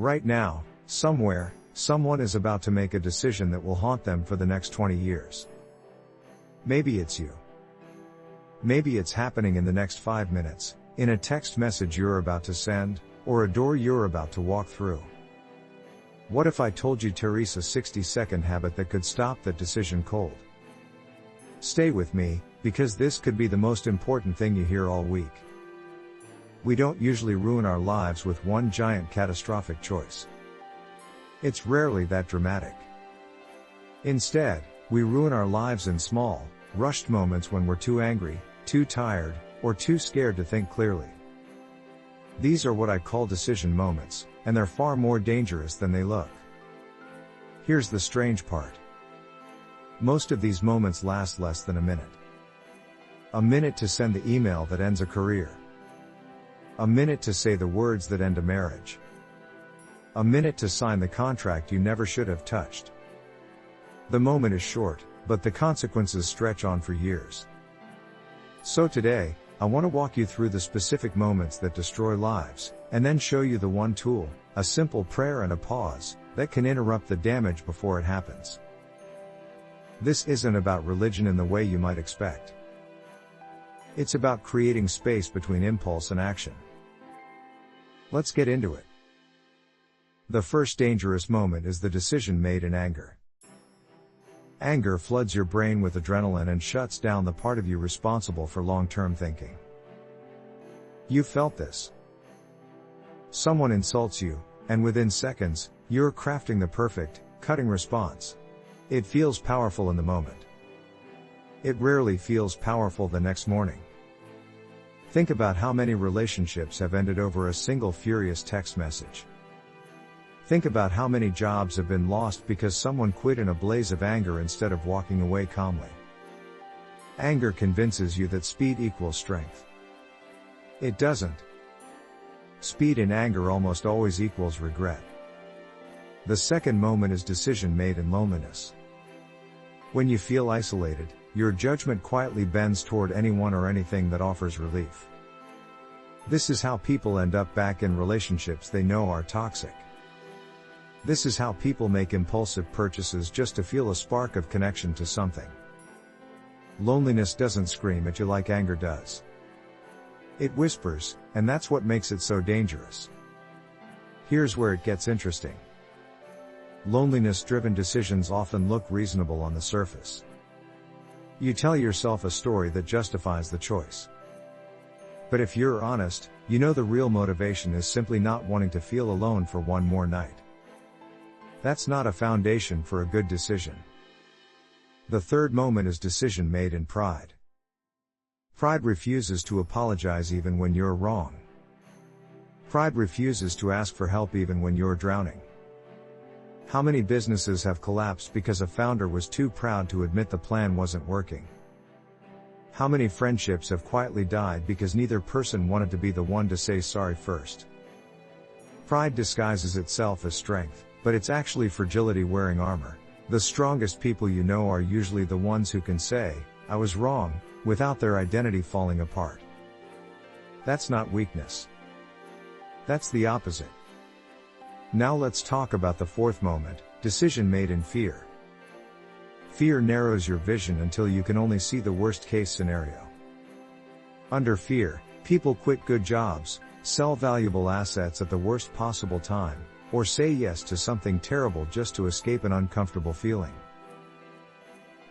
Right now, somewhere, someone is about to make a decision that will haunt them for the next 20 years. Maybe it's you. Maybe it's happening in the next 5 minutes, in a text message you're about to send, or a door you're about to walk through. What if I told you Teresa's 60-second habit that could stop that decision cold? Stay with me, because this could be the most important thing you hear all week. We don't usually ruin our lives with one giant catastrophic choice. It's rarely that dramatic. Instead, we ruin our lives in small, rushed moments when we're too angry, too tired, or too scared to think clearly. These are what I call decision moments, and they're far more dangerous than they look. Here's the strange part. Most of these moments last less than a minute. A minute to send the email that ends a career. A minute to say the words that end a marriage. A minute to sign the contract you never should have touched. The moment is short, but the consequences stretch on for years. So today, I want to walk you through the specific moments that destroy lives, and then show you the one tool, a simple prayer and a pause, that can interrupt the damage before it happens. This isn't about religion in the way you might expect. It's about creating space between impulse and action. Let's get into it. The first dangerous moment is the decision made in anger. Anger floods your brain with adrenaline and shuts down the part of you responsible for long-term thinking. You've felt this. Someone insults you, and within seconds, you're crafting the perfect, cutting response. It feels powerful in the moment. It rarely feels powerful the next morning. Think about how many relationships have ended over a single furious text message. Think about how many jobs have been lost because someone quit in a blaze of anger instead of walking away calmly. Anger convinces you that speed equals strength. It doesn't. Speed in anger almost always equals regret. The second moment is decision made in loneliness. When you feel isolated, your judgment quietly bends toward anyone or anything that offers relief. This is how people end up back in relationships they know are toxic. This is how people make impulsive purchases just to feel a spark of connection to something. Loneliness doesn't scream at you like anger does. It whispers, and that's what makes it so dangerous. Here's where it gets interesting. Loneliness-driven decisions often look reasonable on the surface. You tell yourself a story that justifies the choice. But if you're honest, you know the real motivation is simply not wanting to feel alone for one more night. That's not a foundation for a good decision. The third moment is decision made in pride. Pride refuses to apologize even when you're wrong. Pride refuses to ask for help even when you're drowning. How many businesses have collapsed because a founder was too proud to admit the plan wasn't working? How many friendships have quietly died because neither person wanted to be the one to say sorry first? Pride disguises itself as strength, but it's actually fragility wearing armor. The strongest people you know are usually the ones who can say, "I was wrong," without their identity falling apart. That's not weakness. That's the opposite. Now let's talk about the fourth moment, decision made in fear. Fear narrows your vision until you can only see the worst case scenario. Under fear, people quit good jobs, sell valuable assets at the worst possible time, or say yes to something terrible just to escape an uncomfortable feeling.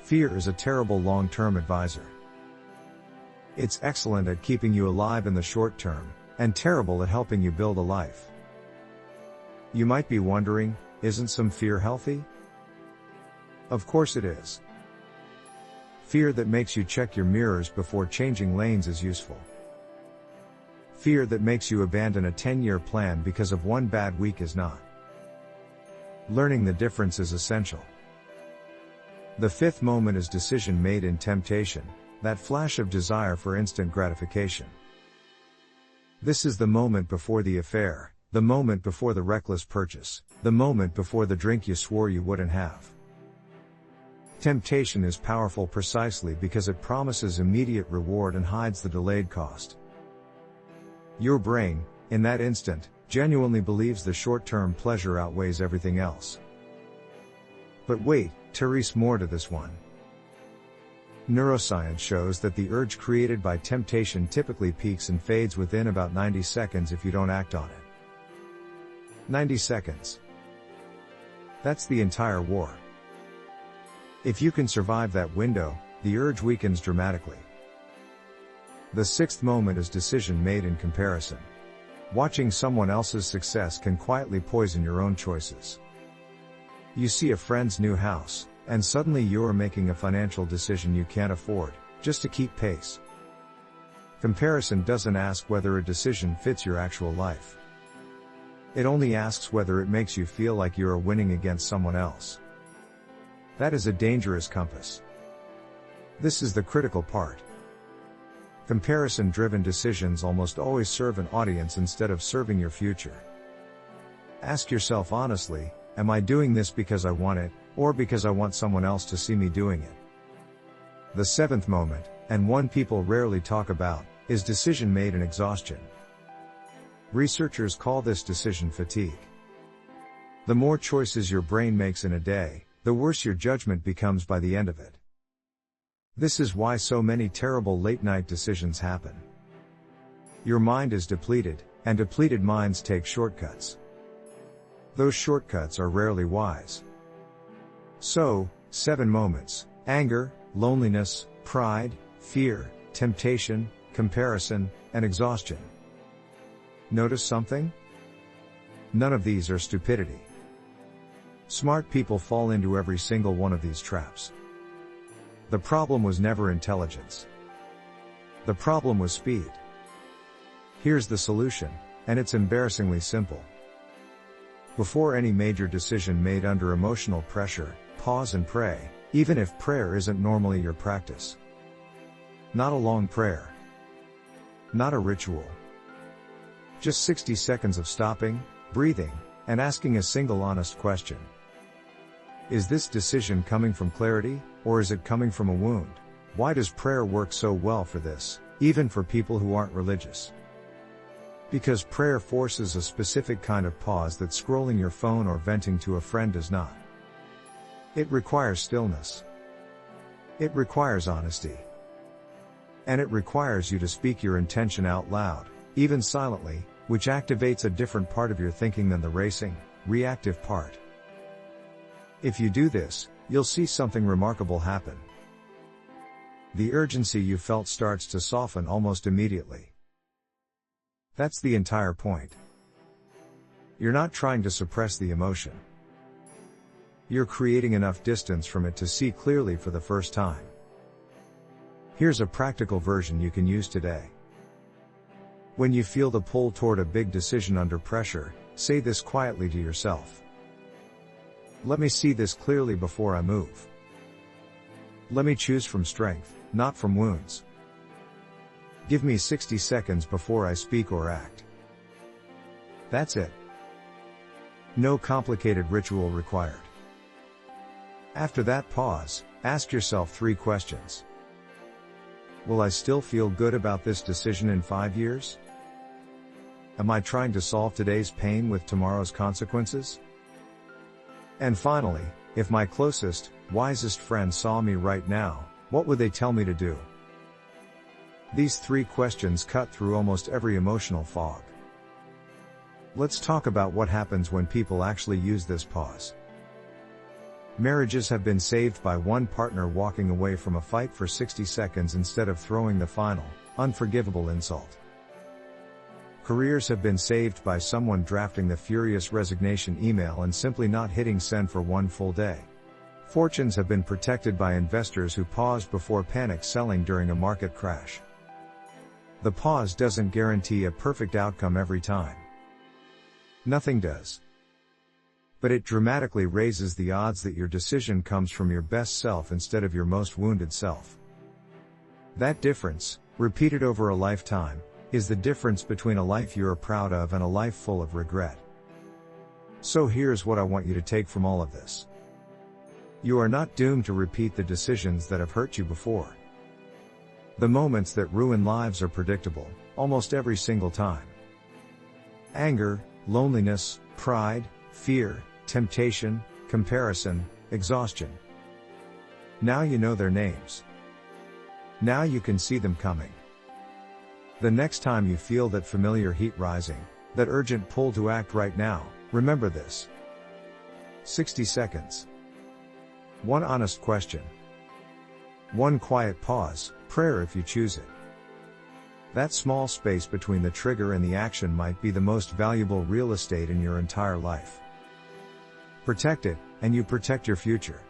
Fear is a terrible long-term advisor. It's excellent at keeping you alive in the short term, and terrible at helping you build a life. You might be wondering, isn't some fear healthy? Of course it is. Fear that makes you check your mirrors before changing lanes is useful. Fear that makes you abandon a 10-year plan because of one bad week is not. Learning the difference is essential. The fifth moment is decision made in temptation, that flash of desire for instant gratification. This is the moment before the affair, the moment before the reckless purchase, the moment before the drink you swore you wouldn't have. Temptation is powerful precisely because it promises immediate reward and hides the delayed cost. Your brain, in that instant, genuinely believes the short-term pleasure outweighs everything else. But wait, there's more to this one. Neuroscience shows that the urge created by temptation typically peaks and fades within about 90 seconds if you don't act on it. 90 seconds. That's the entire war. If you can survive that window, the urge weakens dramatically. The sixth moment is decision made in comparison. Watching someone else's success can quietly poison your own choices. You see a friend's new house, and suddenly you're making a financial decision you can't afford, just to keep pace. Comparison doesn't ask whether a decision fits your actual life. It only asks whether it makes you feel like you're winning against someone else. That is a dangerous compass. This is the critical part. Comparison-driven decisions almost always serve an audience instead of serving your future. Ask yourself honestly, am I doing this because I want it, or because I want someone else to see me doing it? The seventh moment, and one people rarely talk about, is decision made in exhaustion. Researchers call this decision fatigue. The more choices your brain makes in a day, the worse your judgment becomes by the end of it. This is why so many terrible late-night decisions happen. Your mind is depleted, and depleted minds take shortcuts. Those shortcuts are rarely wise. So, 7 moments: anger, loneliness, pride, fear, temptation, comparison, and exhaustion. Notice something? None of these are stupidity. Smart people fall into every single one of these traps. The problem was never intelligence. The problem was speed. Here's the solution, and it's embarrassingly simple. Before any major decision made under emotional pressure, pause and pray, even if prayer isn't normally your practice. Not a long prayer. Not a ritual. Just 60 seconds of stopping, breathing, and asking a single honest question. Is this decision coming from clarity, or is it coming from a wound? Why does prayer work so well for this, even for people who aren't religious? Because prayer forces a specific kind of pause that scrolling your phone or venting to a friend does not. It requires stillness. It requires honesty. And it requires you to speak your intention out loud, even silently, which activates a different part of your thinking than the racing, reactive part. If you do this, you'll see something remarkable happen. The urgency you felt starts to soften almost immediately. That's the entire point. You're not trying to suppress the emotion. You're creating enough distance from it to see clearly for the first time. Here's a practical version you can use today. When you feel the pull toward a big decision under pressure, say this quietly to yourself. Let me see this clearly before I move. Let me choose from strength, not from wounds. Give me 60 seconds before I speak or act. That's it. No complicated ritual required. After that pause, ask yourself 3 questions. Will I still feel good about this decision in 5 years? Am I trying to solve today's pain with tomorrow's consequences? And finally, if my closest, wisest friend saw me right now, what would they tell me to do? These 3 questions cut through almost every emotional fog. Let's talk about what happens when people actually use this pause. Marriages have been saved by one partner walking away from a fight for 60 seconds instead of throwing the final, unforgivable insult. Careers have been saved by someone drafting the furious resignation email and simply not hitting send for one full day. Fortunes have been protected by investors who paused before panic selling during a market crash. The pause doesn't guarantee a perfect outcome every time. Nothing does. But it dramatically raises the odds that your decision comes from your best self instead of your most wounded self. That difference, repeated over a lifetime, is the difference between a life you're proud of and a life full of regret. So here's what I want you to take from all of this. You are not doomed to repeat the decisions that have hurt you before. The moments that ruin lives are predictable, almost every single time. Anger, loneliness, pride, fear, temptation, comparison, exhaustion. Now you know their names. Now you can see them coming. The next time you feel that familiar heat rising, that urgent pull to act right now, remember this. 60 seconds. One honest question. One quiet pause, prayer if you choose it. That small space between the trigger and the action might be the most valuable real estate in your entire life. Protect it, and you protect your future.